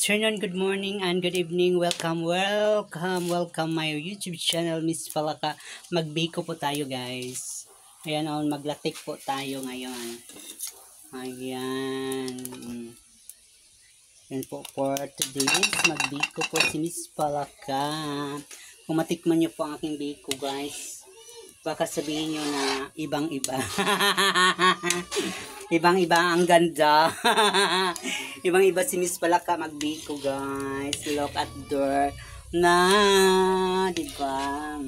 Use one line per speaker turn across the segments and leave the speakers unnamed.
afternoon, good morning, and good evening. Welcome my YouTube channel, Miss Palaka. Magbiko po tayo, guys. Ayan, maglatik po tayo ngayon. Ayan. Yan po for today's magbiko po si Miss Palaka. Kung matikman niyo po ang aking biko, guys, baka sabihin niyo na ibang-iba. Ibang-iba ang ganda. Ibang-iba si Miss Palaka magbiko, guys. Look at her na, diba?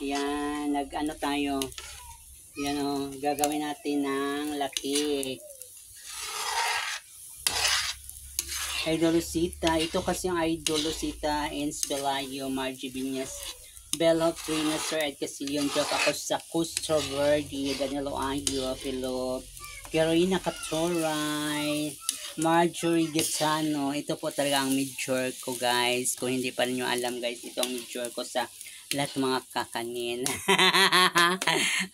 Yan, nag-ano tayo. Yan gagawin natin ng lakik. Idolosita. Ito kasi ang Idolosita and Spelayo, Margie Viñas, Bella Trina, Sir Ed Casillion, Joke ako sa Custro Verde, Danilo Ayo, Philip, Carolina Catoray, Marjorie Gaetano. Ito po talaga ang major ko, guys. Kung hindi pa nyo alam, guys, ito ang major ko sa lahat mga kakanin.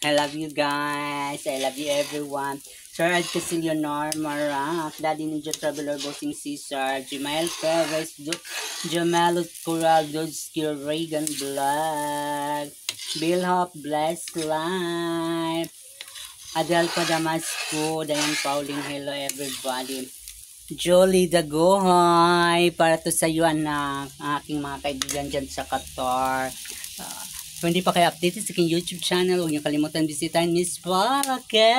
I love you, guys. I love you, everyone. Sir Ed Casillion, Maraf, Daddy Ninja Traveler, Bossing Cesar, Jemael Perez, Jamel Coral, Dodski, Reagan Black, Bill Hop, Blessed Life, Adelpa Damasco, Diane Pauline, hello everybody. Jolie Dagohoy, para to sa iyo anak, aking mga kaibigan dyan sa Qatar. Kung hindi pa kayo updated sa aking YouTube channel, huwag niyo kalimutan bisitahin Miss Palaka.